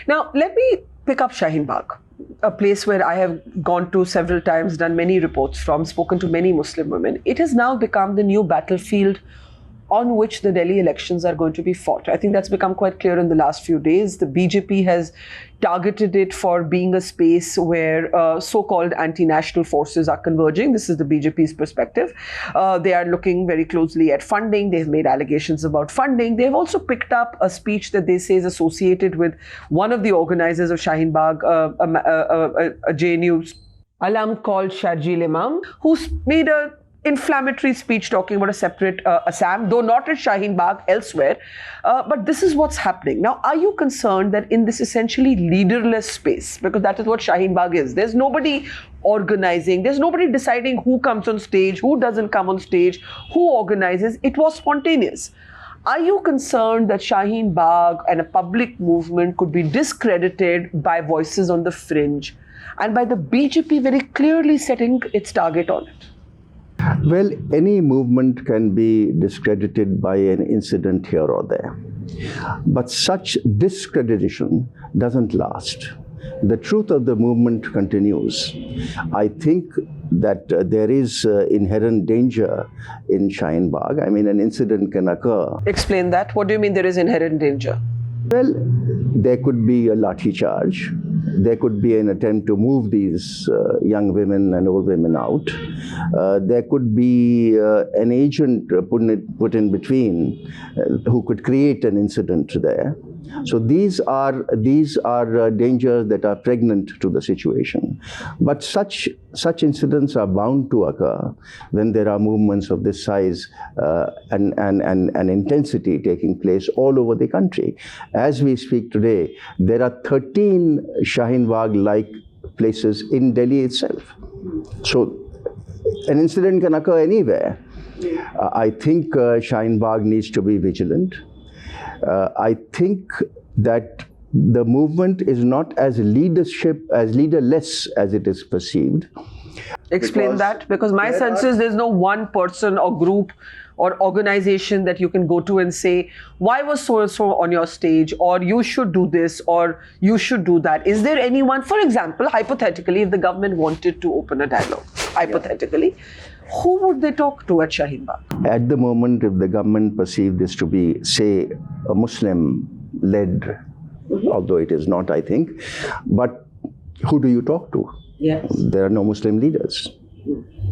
Now, let me pick up Shaheen Bagh, a place where I have gone to several times, done many reports from, spoken to many Muslim women. It has now become the new battlefield on which the Delhi elections are going to be fought. I think that's become quite clear in the last few days. The BJP has targeted it for being a space where so-called anti-national forces are converging. This is the BJP's perspective. They are looking very closely at funding. They've made allegations about funding. They've also picked up a speech that they say is associated with one of the organizers of Shaheen Bagh, a JNU alum called Sharjeel Imam, who's made a inflammatory speech talking about a separate Assam, though not at Shaheen Bagh, elsewhere. But this is what's happening. Now, are you concerned that in this essentially leaderless space, because that is what Shaheen Bagh is, there's nobody organizing, there's nobody deciding who comes on stage, who doesn't come on stage, who organizes, it was spontaneous. Are you concerned that Shaheen Bagh and a public movement could be discredited by voices on the fringe and by the BJP very clearly setting its target on it? Well, any movement can be discredited by an incident here or there. But such discreditation doesn't last. The truth of the movement continues. I think that there is inherent danger in Shaheen Bagh. I mean, an incident can occur. Explain that. What do you mean there is inherent danger? Well, there could be a lathi charge. There could be an attempt to move these young women and old women out. There could be an agent put in between who could create an incident there. So these are dangers that are pregnant to the situation. But such incidents are bound to occur when there are movements of this size and intensity taking place all over the country. As we speak today, there are 13 Shaheen Bagh-like places in Delhi itself. So an incident can occur anywhere. I think Shaheen Bagh needs to be vigilant. I think that the movement is not as leaderless as it is perceived. Explain that, because my sense is there's no one person or group or organization that you can go to and say, why was so-and-so on your stage, or you should do this, or you should do that. Is there anyone, for example, hypothetically, if the government wanted to open a dialogue, hypothetically, who would they talk to at Shaheen Bagh? At the moment, if the government perceived this to be, say, a Muslim-led, although it is not, I think, but who do you talk to? Yes. There are no Muslim leaders.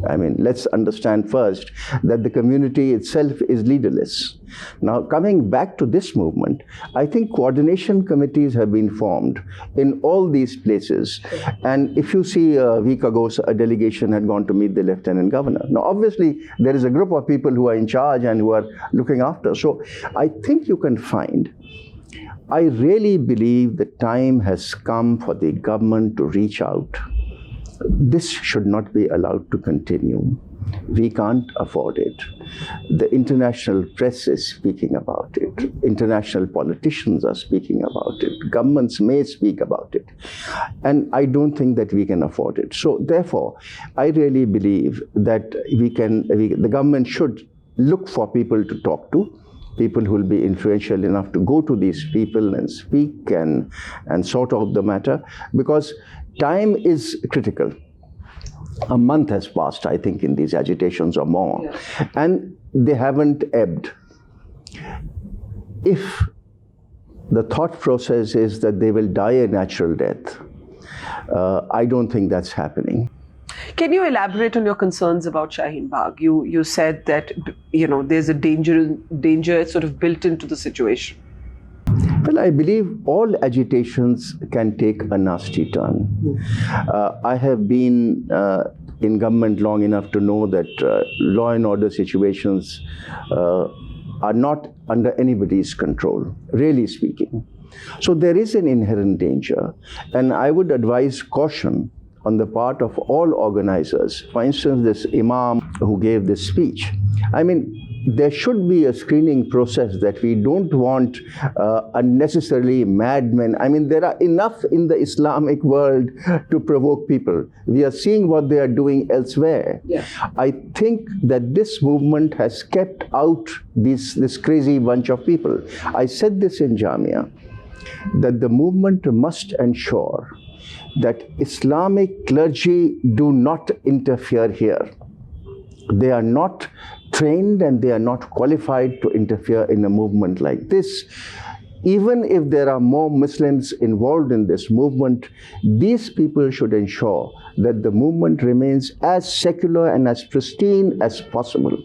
I mean, let's understand first that the community itself is leaderless. Now, coming back to this movement, I think coordination committees have been formed in all these places. And if you see a week ago, a delegation had gone to meet the Lieutenant Governor. Now, obviously, there is a group of people who are in charge and who are looking after. So I think you can find, I really believe the time has come for the government to reach out. This should not be allowed to continue. We can't afford it. The international press is speaking about it. International politicians are speaking about it. Governments may speak about it. And I don't think that we can afford it. So therefore, I really believe that the government should look for people to talk to, people who will be influential enough to go to these people and speak and sort out the matter, because time is critical. A month has passed, I think, in these agitations or more, and they haven't ebbed. If the thought process is that they will die a natural death, I don't think that's happening. Can you elaborate on your concerns about Shaheen Bagh? You said that, you know, there's a danger sort of built into the situation. Well, I believe all agitations can take a nasty turn. I have been in government long enough to know that law and order situations are not under anybody's control, really speaking. So there is an inherent danger, and I would advise caution on the part of all organizers. For instance, this Imam who gave this speech, I mean, there should be a screening process that we don't want unnecessarily madmen. I mean, there are enough in the Islamic world to provoke people. We are seeing what they are doing elsewhere. Yeah. I think that this movement has kept out this crazy bunch of people. I said this in Jamia. that the movement must ensure that Islamic clergy do not interfere here. They are not trained and they are not qualified to interfere in a movement like this. Even if there are more Muslims involved in this movement, these people should ensure that the movement remains as secular and as pristine as possible.